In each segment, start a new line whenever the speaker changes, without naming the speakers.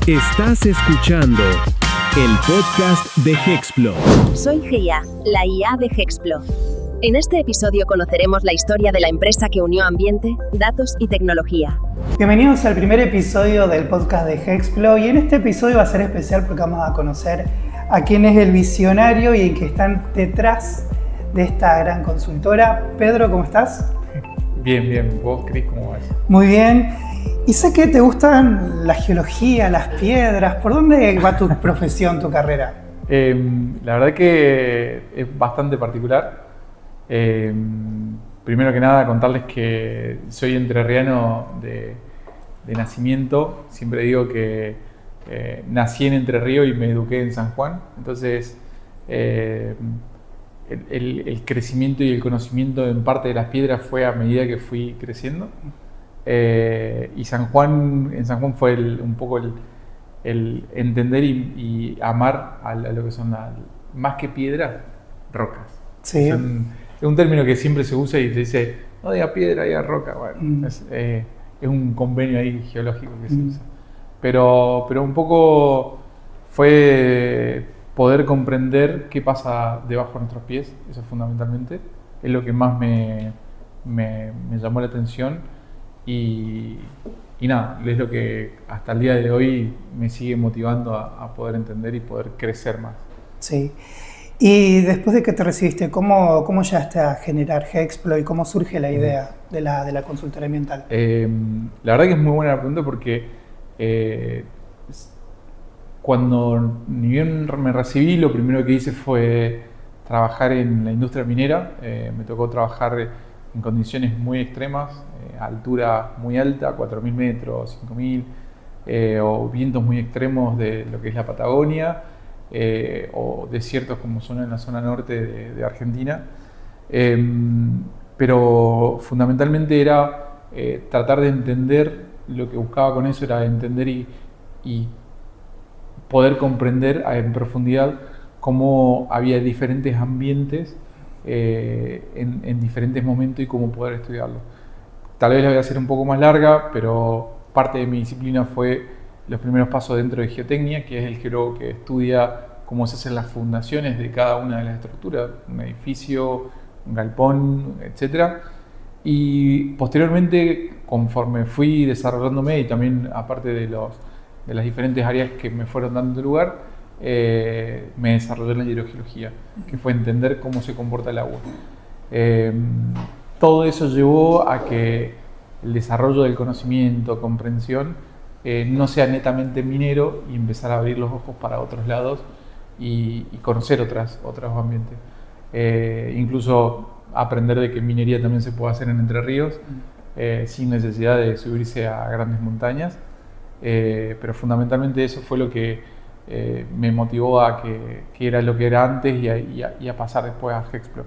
Estás escuchando el podcast de Hexplo.
Soy Gia, la IA de Hexplo. En este episodio conoceremos la historia de la empresa que unió ambiente, datos y tecnología.
Bienvenidos al primer episodio del podcast de Hexplo, y en este episodio va a ser especial porque vamos a conocer a quién es el visionario y el que están detrás de esta gran consultora. Pedro, ¿cómo estás?
Bien. ¿Vos, Cris, cómo vas?
Muy bien. Y sé que te gustan la geología, las piedras. ¿Por dónde va tu profesión, tu carrera?
La verdad que es bastante particular. Primero que nada, contarles que soy entrerriano de nacimiento. Siempre digo que nací en Entre Ríos y me eduqué en San Juan. Entonces, el crecimiento y el conocimiento en parte de las piedras fue a medida que fui creciendo. Y en San Juan fue un poco el entender y amar a lo que son más que piedras, rocas.
Sí.
Es un término que siempre se usa y se dice, no diga piedra, diga roca. Bueno, es un convenio ahí geológico que se usa. Pero un poco fue poder comprender qué pasa debajo de nuestros pies, eso fundamentalmente, es lo que más me llamó la atención. Y nada, es lo que hasta el día de hoy me sigue motivando a poder entender y poder crecer más.
Sí. Y después de que te recibiste, ¿cómo llegaste a generar Hexplo y cómo surge la idea de la consultoría ambiental?
La verdad que es muy buena la pregunta porque cuando ni bien me recibí, lo primero que hice fue trabajar en la industria minera. Me tocó trabajar en condiciones muy extremas, altura muy alta, 4.000 metros, 5.000, o vientos muy extremos de lo que es la Patagonia, o desiertos como son en la zona norte de Argentina. Pero fundamentalmente era tratar de entender, lo que buscaba con eso era entender y poder comprender en profundidad cómo había diferentes ambientes en diferentes momentos y cómo poder estudiarlo. Tal vez la voy a hacer un poco más larga, pero parte de mi disciplina fue los primeros pasos dentro de geotecnia, que es el geólogo que estudia cómo se hacen las fundaciones de cada una de las estructuras, un edificio, un galpón, etc. Y posteriormente, conforme fui desarrollándome y también aparte de las diferentes áreas que me fueron dando lugar, me desarrollé en la hidrogeología, que fue entender cómo se comporta el agua. Todo eso llevó a que el desarrollo del conocimiento, comprensión, no sea netamente minero y empezar a abrir los ojos para otros lados y conocer otros ambientes. Incluso aprender de que minería también se puede hacer en Entre Ríos sin necesidad de subirse a grandes montañas. Pero fundamentalmente eso fue lo que me motivó a que era lo que era antes y a pasar después a Hexplo.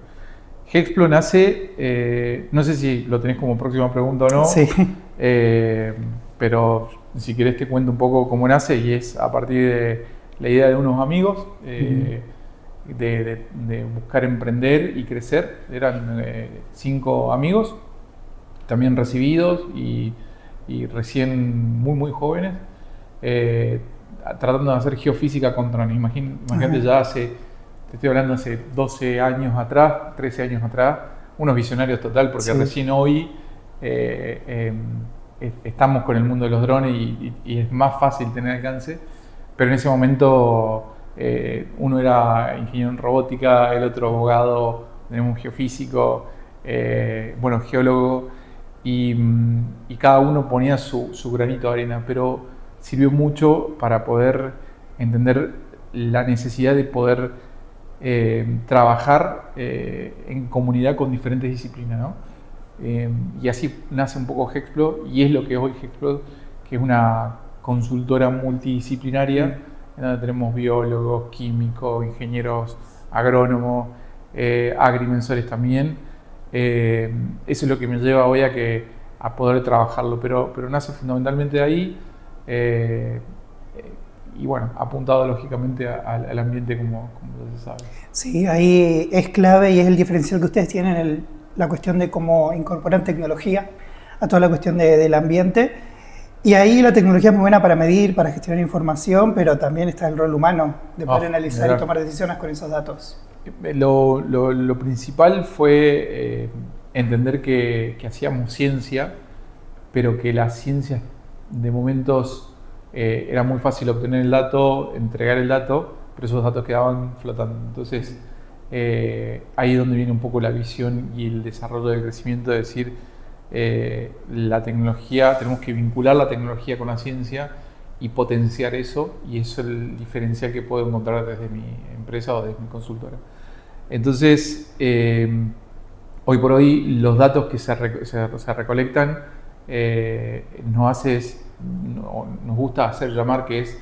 Hexplo nace, no sé si lo tenés como próxima pregunta o no,
Sí.
pero si querés te cuento un poco cómo nace, y es a partir de la idea de unos amigos de buscar emprender y crecer. Eran 5 amigos, también recibidos y recién muy jóvenes, tratando de hacer geofísica con drones. Imagínate, ya te estoy hablando hace 12 años atrás, 13 años atrás, unos visionarios total, porque recién hoy estamos con el mundo de los drones y es más fácil tener alcance, pero en ese momento uno era ingeniero en robótica, el otro abogado, tenemos un geofísico, geólogo, y cada uno ponía su granito de arena, pero sirvió mucho para poder entender la necesidad de poder trabajar en comunidad con diferentes disciplinas, ¿no? Y así nace un poco Hexplo, y es lo que es hoy Hexplo, que es una consultora multidisciplinaria en donde tenemos biólogos, químicos, ingenieros, agrónomos, agrimensores también. Eso es lo que me lleva hoy a poder trabajarlo, pero nace fundamentalmente de ahí. Y bueno, apuntado lógicamente al ambiente como ya se sabe.
Sí, ahí es clave y es el diferencial que ustedes tienen, la cuestión de cómo incorporar tecnología a toda la cuestión del ambiente. Y ahí la tecnología es muy buena para medir, para gestionar información, pero también está el rol humano de poder analizar y tomar decisiones con esos datos.
Lo principal fue entender que hacíamos ciencia, pero que la ciencia de momentos era muy fácil obtener el dato, entregar el dato, pero esos datos quedaban flotando. Entonces, ahí es donde viene un poco la visión y el desarrollo del crecimiento, de decir, la tecnología, tenemos que vincular la tecnología con la ciencia y potenciar eso, y eso es el diferencial que puedo encontrar desde mi empresa o desde mi consultora. Entonces, hoy por hoy los datos que se recolectan nos gusta hacer llamar que es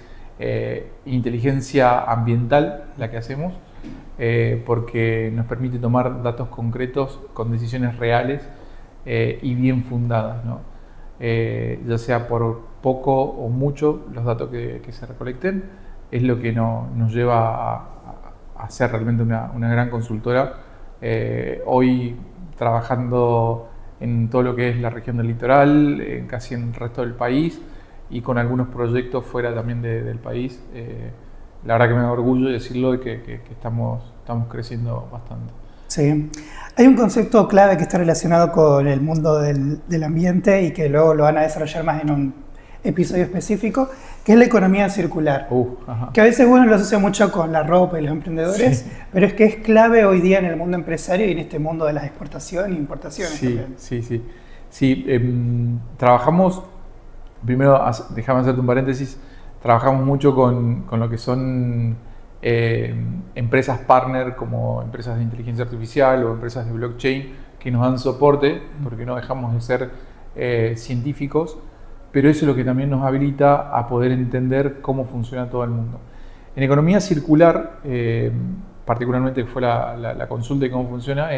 inteligencia ambiental la que hacemos, porque nos permite tomar datos concretos con decisiones reales y bien fundadas, ¿no? Ya sea por poco o mucho, los datos que se recolecten es lo que nos lleva a ser realmente una gran consultora. Hoy trabajando en todo lo que es la región del litoral, casi en el resto del país, y con algunos proyectos fuera también del país. La verdad que me da orgullo decirlo, de que estamos creciendo bastante.
Sí. Hay un concepto clave que está relacionado con el mundo del ambiente y que luego lo van a desarrollar más en un episodio específico, que es la economía circular. Que a veces uno lo asocia mucho con la ropa y los emprendedores, sí, pero es que es clave hoy día en el mundo empresario y en este mundo de las exportaciones e importaciones.
Sí,
también.
Sí. Trabajamos, primero, déjame hacerte un paréntesis, trabajamos mucho con lo que son empresas partner, como empresas de inteligencia artificial o empresas de blockchain, que nos dan soporte, porque no dejamos de ser científicos, pero eso es lo que también nos habilita a poder entender cómo funciona todo el mundo. En economía circular, particularmente que fue la consulta de cómo funciona,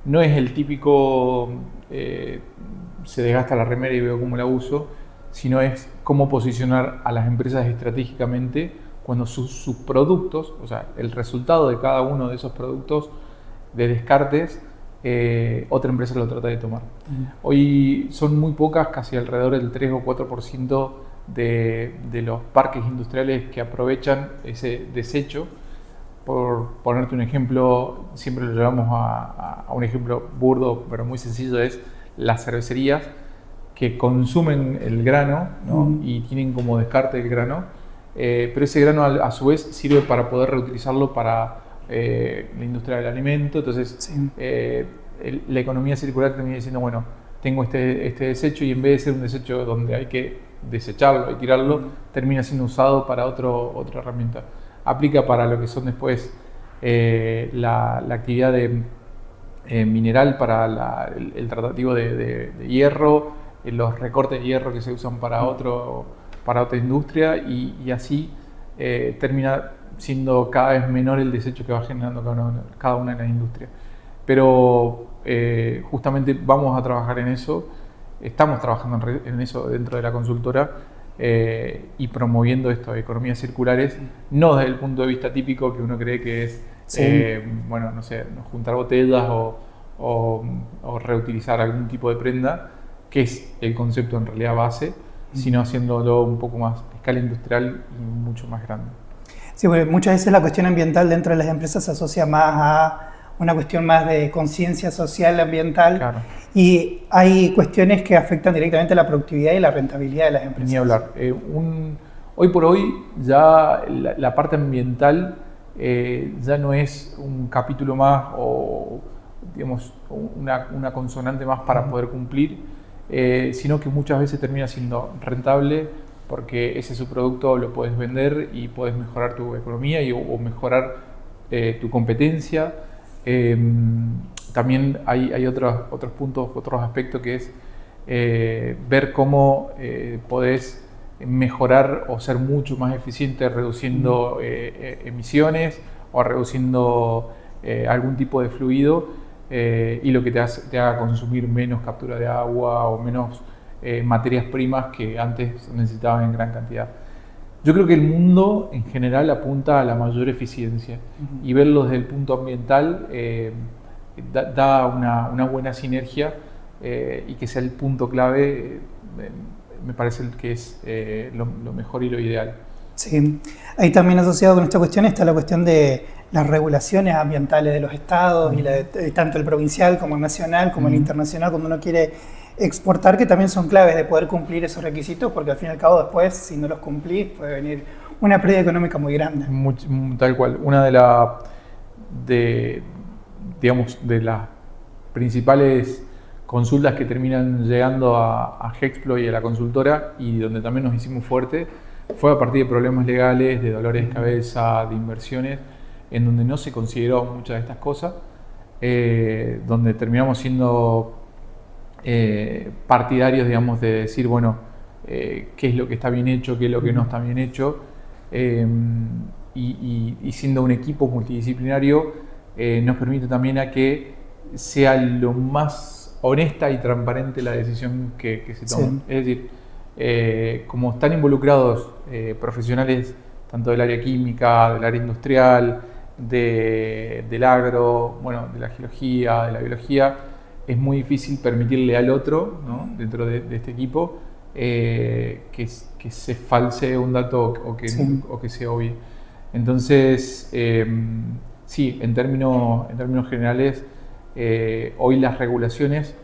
no es el típico se desgasta la remera y veo cómo la uso, sino es cómo posicionar a las empresas estratégicamente cuando sus productos, o sea, el resultado de cada uno de esos productos de descartes, otra empresa lo trata de tomar. Hoy son muy pocas, casi alrededor del 3 o 4% de los parques industriales que aprovechan ese desecho. Por ponerte un ejemplo, siempre lo llevamos a un ejemplo burdo, pero muy sencillo, es las cervecerías que consumen el grano, ¿no? Y tienen como descarte el grano, pero ese grano a su vez sirve para poder reutilizarlo para la industria del alimento. Entonces, sí, la economía circular termina diciendo, bueno, tengo este desecho, y en vez de ser un desecho donde hay que desecharlo y tirarlo, termina siendo usado para otra herramienta. Aplica para lo que son después la actividad de mineral para el tratativo de hierro, los recortes de hierro que se usan para otra industria, y así termina siendo cada vez menor el desecho que va generando cada una de las industrias. Pero justamente vamos a trabajar en eso, estamos trabajando en eso dentro de la consultora, y promoviendo esto de economías circulares, no desde el punto de vista típico que uno cree que es, bueno, no sé, juntar botellas o reutilizar algún tipo de prenda, que es el concepto en realidad base, sino haciéndolo un poco más a escala industrial y mucho más grande.
Sí, porque muchas veces la cuestión ambiental dentro de las empresas se asocia más a una cuestión más de conciencia social ambiental, claro, y hay cuestiones que afectan directamente la productividad y la rentabilidad de las empresas.
Ni hablar. Hoy por hoy ya la parte ambiental ya no es un capítulo más o, digamos, una consonante más para poder cumplir, sino que muchas veces termina siendo rentable, porque ese su producto lo puedes vender y puedes mejorar tu economía o mejorar tu competencia. También hay otros puntos, otros aspectos, que es ver cómo podés mejorar o ser mucho más eficiente reduciendo emisiones o reduciendo algún tipo de fluido, y lo que te haga consumir menos captura de agua o menos materias primas que antes necesitaban en gran cantidad. Yo creo que el mundo en general apunta a la mayor eficiencia, y verlo desde el punto ambiental da una buena sinergia, y que sea el punto clave me parece que es lo mejor y lo ideal.
Sí, ahí también asociado con esta cuestión está la cuestión de las regulaciones ambientales de los estados y tanto el provincial como el nacional como el internacional cuando uno quiere exportar, que también son claves de poder cumplir esos requisitos, porque al fin y al cabo después, si no los cumplís, puede venir una pérdida económica muy grande.
Tal cual. Una de las principales consultas que terminan llegando a Hexplo y a la consultora, y donde también nos hicimos fuerte, fue a partir de problemas legales, de dolores de cabeza, de inversiones, en donde no se consideró muchas de estas cosas, donde terminamos siendo partidarios, digamos, de decir, bueno, qué es lo que está bien hecho, qué es lo que no está bien hecho, y siendo un equipo multidisciplinario, nos permite también a que sea lo más honesta y transparente la decisión que se toma. Sí. Es decir, como están involucrados profesionales tanto del área química, del área industrial, del agro, bueno, de la geología, de la biología, es muy difícil permitirle al otro, ¿no?, dentro de este equipo, que se falsee un dato o que se obvie. Entonces, sí, en términos generales, hoy las regulaciones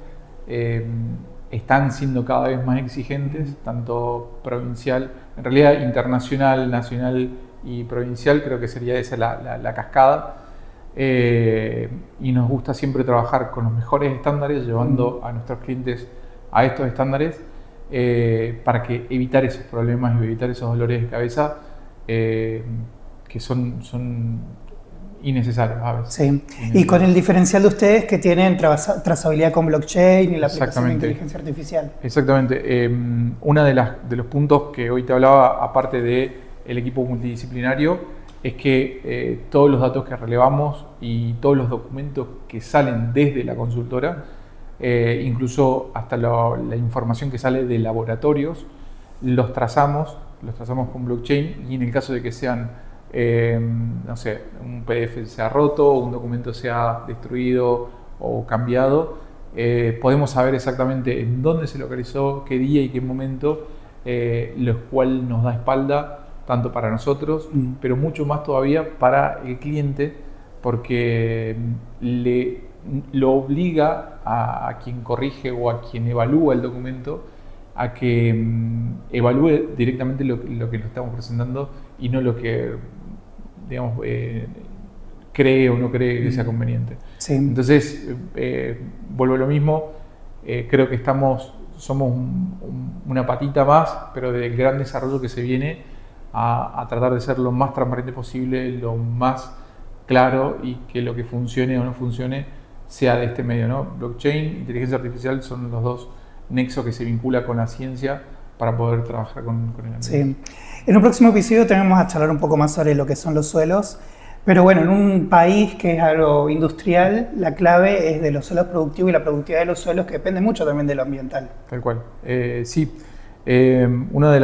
están siendo cada vez más exigentes, tanto provincial, en realidad internacional, nacional y provincial, creo que sería esa la cascada. Y nos gusta siempre trabajar con los mejores estándares, llevando a nuestros clientes a estos estándares, para que evitar esos problemas y evitar esos dolores de cabeza que son innecesarios a veces. Sí.
Y con el diferencial de ustedes que tienen trazabilidad con blockchain y la aplicación de inteligencia artificial.
Exactamente. Uno de los puntos que hoy te hablaba, aparte del equipo multidisciplinario, es que todos los datos que relevamos y todos los documentos que salen desde la consultora, incluso hasta la información que sale de laboratorios, los trazamos con blockchain, y en el caso de que sean, no sé, un PDF se ha roto, un documento se ha destruido o cambiado, podemos saber exactamente en dónde se localizó, qué día y qué momento, lo cual nos da espalda tanto para nosotros, pero mucho más todavía para el cliente, porque lo obliga a quien corrige o a quien evalúa el documento a que evalúe directamente lo que le estamos presentando y no lo que, digamos, cree o no cree que sea conveniente. Sí. Entonces, vuelvo a lo mismo, creo que somos una patita más, pero del gran desarrollo que se viene a tratar de ser lo más transparente posible, lo más claro, y que lo que funcione o no funcione sea de este medio, ¿no? Blockchain, inteligencia artificial son los dos nexos que se vinculan con la ciencia para poder trabajar con el ambiente.
Sí. En un próximo episodio tenemos a charlar un poco más sobre lo que son los suelos, pero bueno, en un país que es agroindustrial, la clave es de los suelos productivos y la productividad de los suelos, que depende mucho también de lo ambiental.
Tal cual. Sí, uno de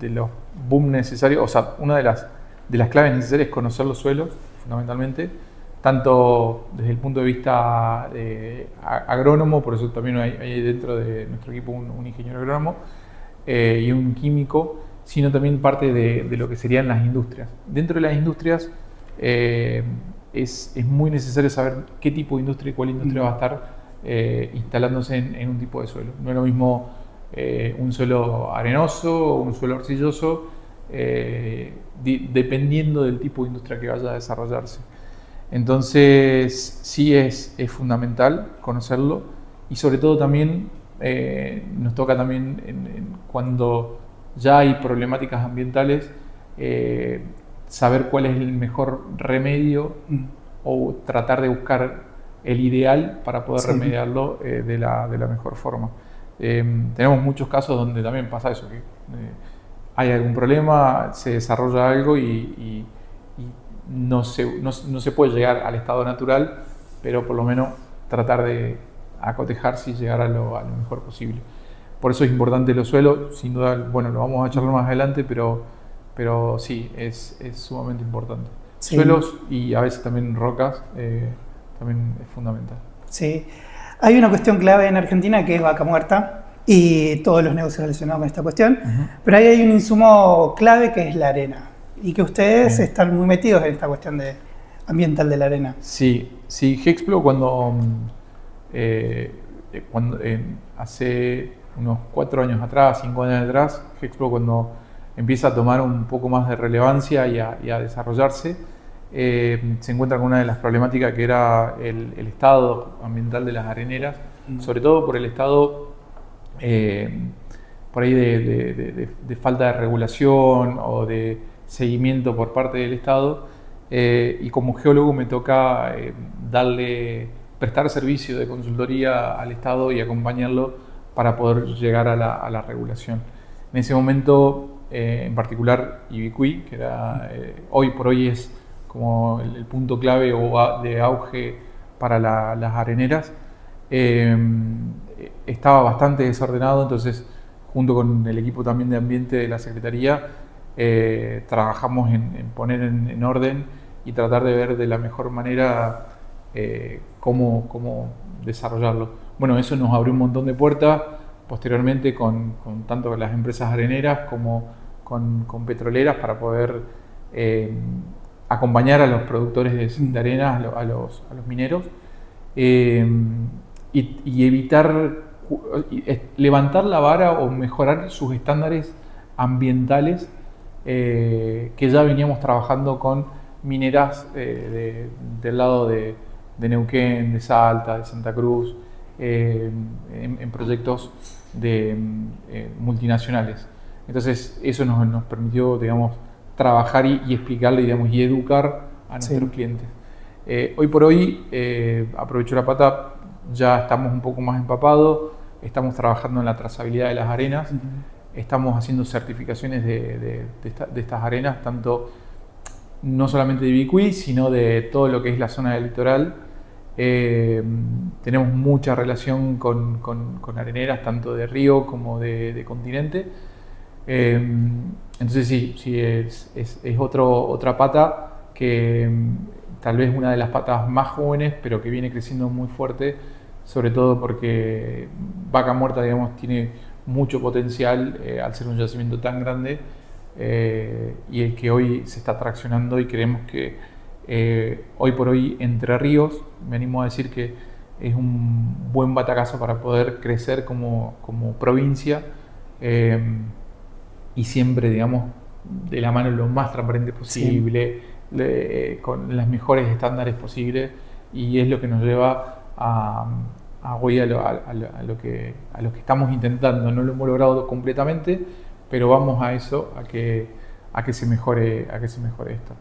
los boom necesarios, o sea, una de las claves necesarias es conocer los suelos, fundamentalmente, tanto desde el punto de vista agrónomo, por eso también hay dentro de nuestro equipo un ingeniero agrónomo y un químico, sino también parte de lo que serían las industrias. Dentro de las industrias es muy necesario saber qué tipo de industria y cuál industria va a estar instalándose en un tipo de suelo. No es lo mismo un suelo arenoso o un suelo arcilloso, dependiendo del tipo de industria que vaya a desarrollarse. Entonces sí es fundamental conocerlo, y sobre todo también nos toca también cuando ya hay problemáticas ambientales, saber cuál es el mejor remedio o tratar de buscar el ideal para poder remediarlo de la mejor forma. Tenemos muchos casos donde también pasa eso, que hay algún problema, se desarrolla algo y no se puede llegar al estado natural, pero por lo menos tratar de acotejarse y llegar a lo mejor posible. Por eso es importante los suelos, sin duda, bueno, lo vamos a charlar más adelante, pero sí, es sumamente importante. Sí. Suelos y a veces también rocas, también es fundamental.
Sí. Hay una cuestión clave en Argentina que es vaca muerta, y todos los negocios relacionados con esta cuestión. Pero ahí hay un insumo clave que es la arena y que ustedes están muy metidos en esta cuestión ambiental de la arena.
Sí, Hexplo cuando hace unos 4 años atrás, 5 años atrás, Hexplo cuando empieza a tomar un poco más de relevancia y a desarrollarse, se encuentra con una de las problemáticas que era el estado ambiental de las areneras, sobre todo por el estado por ahí de falta de regulación o de seguimiento por parte del Estado, y como geólogo me toca prestar servicio de consultoría al Estado y acompañarlo para poder llegar a la regulación. En ese momento, en particular Ibicuí, que era, hoy por hoy es como el punto clave o de auge para las areneras, estaba bastante desordenado, entonces junto con el equipo también de ambiente de la Secretaría trabajamos en poner en orden y tratar de ver de la mejor manera cómo desarrollarlo. Bueno, eso nos abrió un montón de puertas posteriormente con tanto las empresas areneras como con petroleras para poder acompañar a los productores de arenas, a los mineros, y evitar levantar la vara o mejorar sus estándares ambientales que ya veníamos trabajando con mineras del lado de Neuquén, de Salta, de Santa Cruz, en proyectos multinacionales. Entonces eso nos permitió, digamos, trabajar y explicarle, digamos, y educar a nuestros clientes. Hoy por hoy, aprovecho la pata, ya estamos un poco más empapados, estamos trabajando en la trazabilidad de las arenas, estamos haciendo certificaciones de estas arenas, tanto no solamente de Ibicuí, sino de todo lo que es la zona del litoral. Tenemos mucha relación con areneras, tanto de río como de continente. Entonces sí es otra pata que tal vez una de las patas más jóvenes, pero que viene creciendo muy fuerte, sobre todo porque Vaca Muerta, digamos, tiene mucho potencial al ser un yacimiento tan grande, y el que hoy se está traccionando, y creemos que hoy por hoy Entre Ríos, me animo a decir que es un buen batacazo para poder crecer como provincia, y siempre, digamos, de la mano lo más transparente posible, con los mejores estándares posibles, y es lo que nos lleva hoy a lo que estamos intentando. No lo hemos logrado completamente, pero vamos a eso, a que se mejore esto.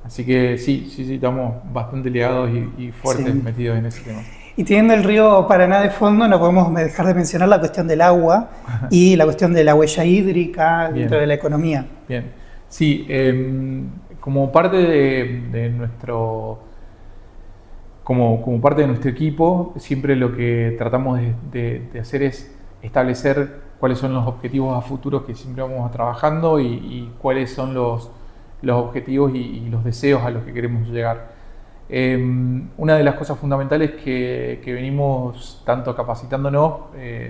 Así que sí, estamos bastante ligados y fuertes metidos en ese tema.
Y teniendo el río Paraná de fondo, no podemos dejar de mencionar la cuestión del agua y la cuestión de la huella hídrica dentro de la economía.
Bien, sí, como parte de nuestro... Como parte de nuestro equipo, siempre lo que tratamos de hacer es establecer cuáles son los objetivos a futuros que siempre vamos trabajando y cuáles son los objetivos y los deseos a los que queremos llegar. Una de las cosas fundamentales que venimos tanto capacitándonos,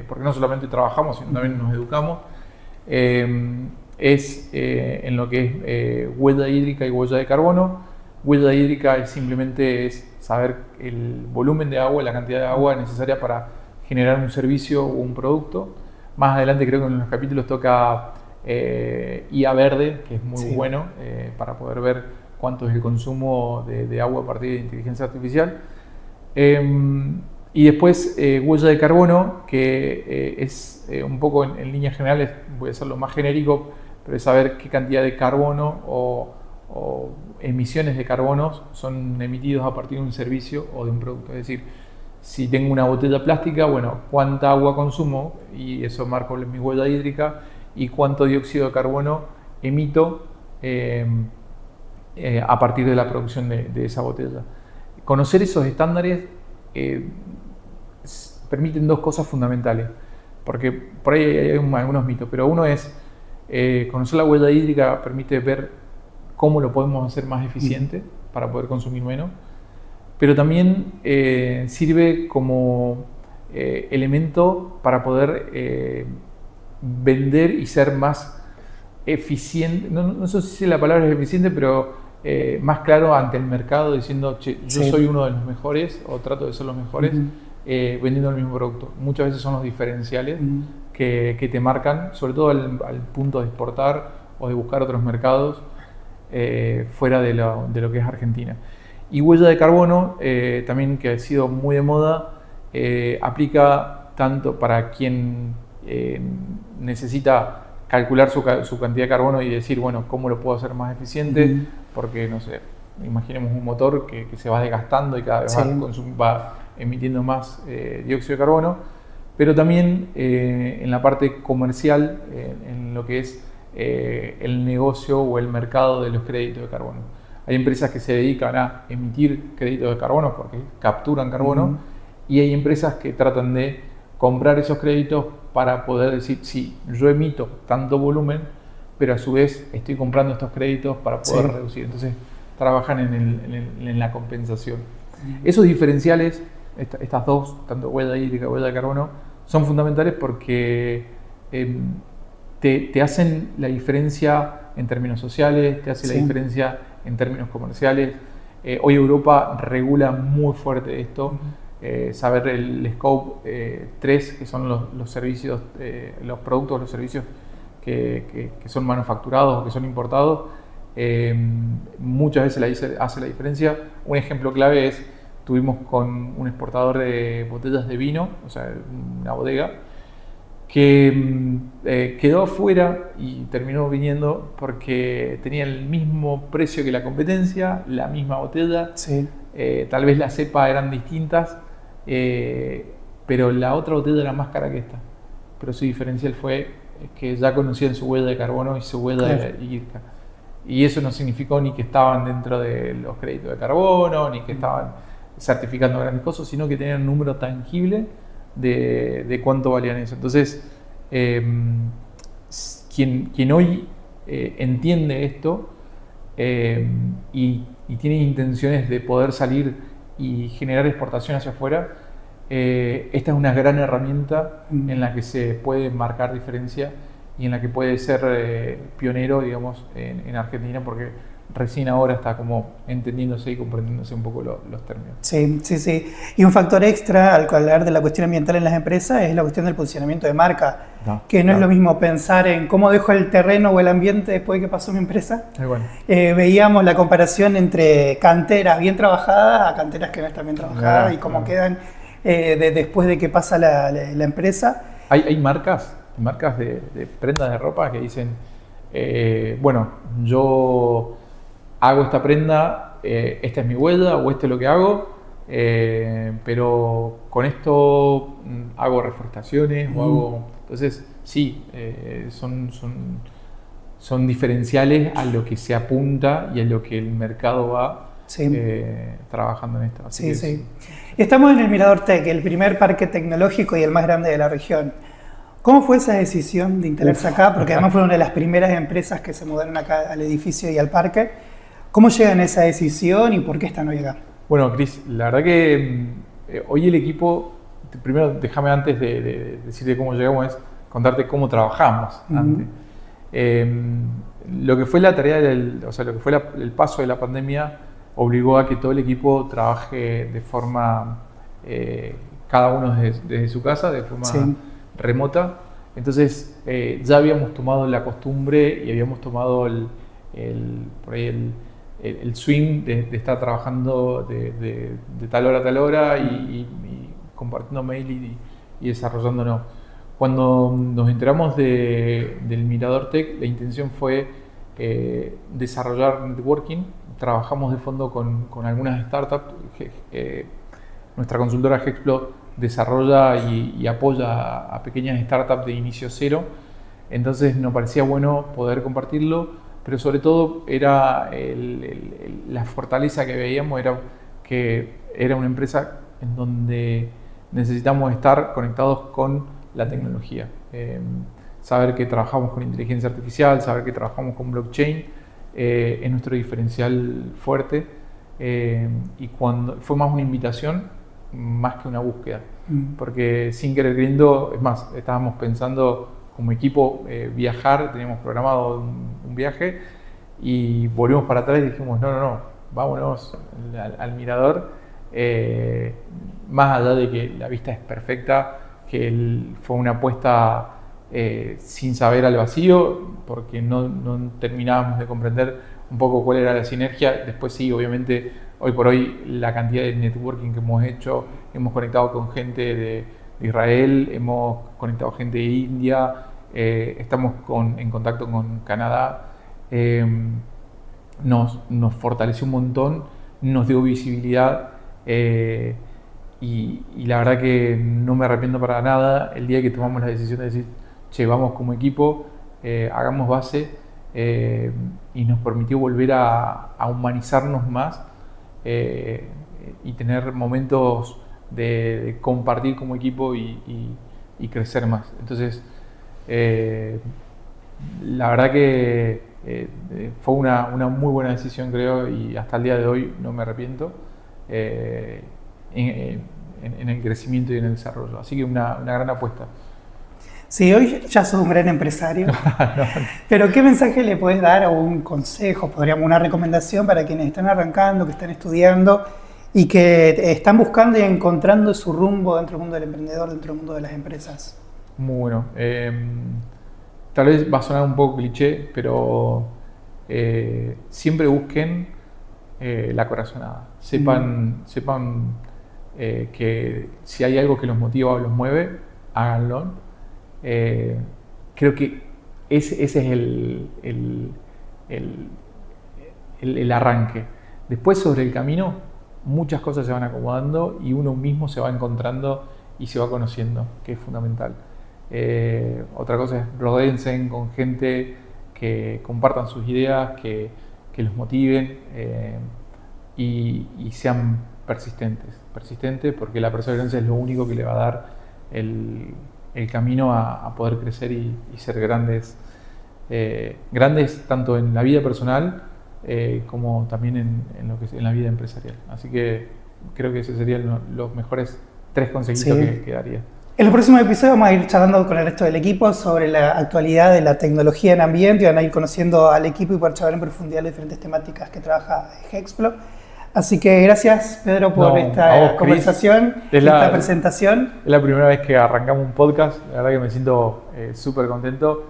porque no solamente trabajamos, sino también nos educamos, es en lo que es huella hídrica y huella de carbono. Huella hídrica simplemente es saber el volumen de agua, la cantidad de agua necesaria para generar un servicio o un producto. Más adelante creo que en los capítulos toca IA verde, que es muy bueno para poder ver cuánto es el consumo de agua a partir de inteligencia artificial. Y después huella de carbono, que es un poco en líneas generales, voy a hacerlo más genérico, pero es saber qué cantidad de carbono o emisiones de carbonos son emitidos a partir de un servicio o de un producto. Es decir, si tengo una botella plástica, bueno, cuánta agua consumo, y eso marco mi huella hídrica, y cuánto dióxido de carbono emito a partir de la producción de esa botella. Conocer esos estándares permiten dos cosas fundamentales, porque por ahí hay algunos mitos, pero uno es conocer la huella hídrica permite ver cómo lo podemos hacer más eficiente para poder consumir menos, pero también sirve como elemento para poder vender y ser más eficiente, no sé si la palabra es eficiente, pero más claro ante el mercado, diciendo, che, yo soy uno de los mejores o trato de ser los mejores vendiendo el mismo producto. Muchas veces son los diferenciales que te marcan, sobre todo al punto de exportar o de buscar otros mercados fuera de lo que es Argentina. Y huella de carbono, también que ha sido muy de moda, aplica tanto para quien necesita calcular su cantidad de carbono y decir, bueno, ¿cómo lo puedo hacer más eficiente? Porque, no sé, imaginemos un motor que se va desgastando y cada vez va emitiendo más dióxido de carbono, pero también en la parte comercial, en lo que es el negocio o el mercado de los créditos de carbono. Hay empresas que se dedican a emitir créditos de carbono porque capturan carbono y hay empresas que tratan de comprar esos créditos para poder decir, sí, yo emito tanto volumen, pero a su vez estoy comprando estos créditos para poder reducir. Entonces trabajan en la compensación. Esos diferenciales, estas dos, tanto huella hídrica y huella de carbono, son fundamentales porque te hacen la diferencia en términos sociales, te hace la diferencia en términos comerciales. Hoy Europa regula muy fuerte esto. Saber el Scope 3, que son los servicios, los productos, los servicios que son manufacturados o que son importados, muchas veces hace la diferencia. Un ejemplo clave es, tuvimos con un exportador de botellas de vino, o sea, una bodega, que quedó afuera y terminó viniendo porque tenía el mismo precio que la competencia, la misma botella, tal vez las cepas eran distintas, pero la otra botella era más cara que esta. Pero su diferencial fue que ya conocían su huella de carbono y su huella hídrica. Y eso no significó ni que estaban dentro de los créditos de carbono, ni que estaban certificando grandes cosas, sino que tenían un número tangible de cuánto valían eso. Entonces, quien hoy entiende esto y tiene intenciones de poder salir y generar exportación hacia afuera, esta es una gran herramienta en la que se puede marcar diferencia y en la que puede ser pionero, digamos, en Argentina, porque recién ahora está como entendiéndose y comprendiéndose un poco los términos.
Sí. Y un factor extra al hablar de la cuestión ambiental en las empresas es la cuestión del posicionamiento de marca, que no es lo mismo pensar en cómo dejo el terreno o el ambiente después de que pasó mi empresa.
Bueno.
Veíamos la comparación entre canteras bien trabajadas a canteras que no están bien trabajadas y cómo quedan después de que pasa la empresa.
Hay marcas de prendas de ropa que dicen, bueno, yo hago esta prenda, esta es mi huella o esto es lo que hago, pero con esto hago reforestaciones o hago... Entonces, sí, son diferenciales a lo que se apunta y a lo que el mercado va trabajando en esto.
Así Estamos en el Mirador Tech, el primer parque tecnológico y el más grande de la región. ¿Cómo fue esa decisión de instalarse acá? Porque además fue una de las primeras empresas que se mudaron acá al edificio y al parque. ¿Cómo llegan a esa decisión y por qué están hoy acá?
Bueno, Cris, la verdad que hoy el equipo, primero déjame antes de decirte cómo llegamos, es contarte cómo trabajamos antes. Lo que fue la tarea, lo que fue el paso de la pandemia obligó a que todo el equipo trabaje de forma, cada uno desde su casa, de forma remota. Entonces ya habíamos tomado la costumbre y habíamos tomado por ahí el swing de estar trabajando de tal hora a tal hora y compartiendo mail y desarrollándonos. Cuando nos enteramos del Mirador Tech, la intención fue desarrollar networking. Trabajamos de fondo con algunas startups. Nuestra consultora Hexplo desarrolla y apoya a pequeñas startups de inicio cero. Entonces nos parecía bueno poder compartirlo, pero sobre todo era la fortaleza que veíamos era que era una empresa en donde necesitamos estar conectados con la tecnología. Saber que trabajamos con inteligencia artificial, saber que trabajamos con blockchain, es nuestro diferencial fuerte. Y cuando fue más una invitación más que una búsqueda. Porque sin querer queriendo, es más, estábamos pensando como equipo viajar, teníamos programado un viaje y volvimos para atrás y dijimos, no, vámonos al mirador, más allá de que la vista es perfecta, que fue una apuesta sin saber al vacío, porque no terminábamos de comprender un poco cuál era la sinergia. Después sí, obviamente, hoy por hoy la cantidad de networking que hemos hecho, hemos conectado con gente de Israel, hemos conectado gente de India, estamos en contacto con Canadá, nos fortaleció un montón, nos dio visibilidad y la verdad que no me arrepiento para nada el día que tomamos la decisión de decir, che, vamos como equipo, hagamos base, y nos permitió volver a humanizarnos más y tener momentos de compartir como equipo y crecer más. Entonces, la verdad que fue una muy buena decisión, creo, y hasta el día de hoy no me arrepiento en el crecimiento y en el desarrollo. Así que una gran apuesta.
Sí, hoy ya sos un gran empresario, pero ¿qué mensaje le puedes dar o un consejo, una recomendación para quienes están arrancando, que están estudiando y que están buscando y encontrando su rumbo dentro del mundo del emprendedor, dentro del mundo de las empresas?
Muy bueno. Tal vez va a sonar un poco cliché, pero siempre busquen la corazonada. Sepan que si hay algo que los motiva o los mueve, háganlo. Creo que ese es el arranque. Después, sobre el camino, muchas cosas se van acomodando y uno mismo se va encontrando y se va conociendo, que es fundamental. Otra cosa es rodéense con gente que compartan sus ideas, que los motiven y sean persistentes, porque la perseverancia es lo único que le va a dar el camino a poder crecer y ser grandes tanto en la vida personal como también en la vida empresarial. Así que creo que esos serían los mejores 3 consejitos que daría.
En el próximo episodio vamos a ir charlando con el resto del equipo sobre la actualidad de la tecnología en ambiente y van a ir conociendo al equipo y poder charlar en profundidad las diferentes temáticas que trabaja Hexplo. Así que gracias, Pedro, por esta conversación, esta presentación.
Es la primera vez que arrancamos un podcast, la verdad que me siento súper contento.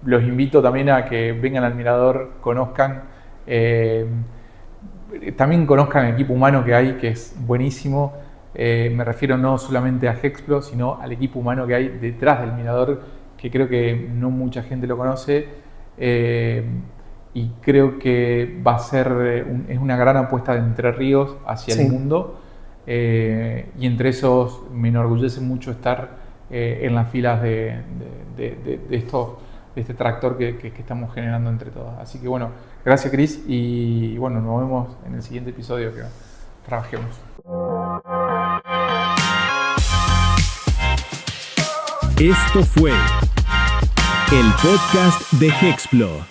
Los invito también a que vengan al Mirador, conozcan, también conozcan el equipo humano que hay, que es buenísimo. Me refiero no solamente a Hexplo, sino al equipo humano que hay detrás del Mirador, que creo que no mucha gente lo conoce. Y creo que va a ser es una gran apuesta de Entre Ríos hacia el mundo, y entre esos me enorgullece mucho estar en las filas de este tractor que estamos generando entre todos. Así que bueno, gracias Cris y bueno, nos vemos en el siguiente episodio que trabajemos.
Esto fue el podcast de Hexplo.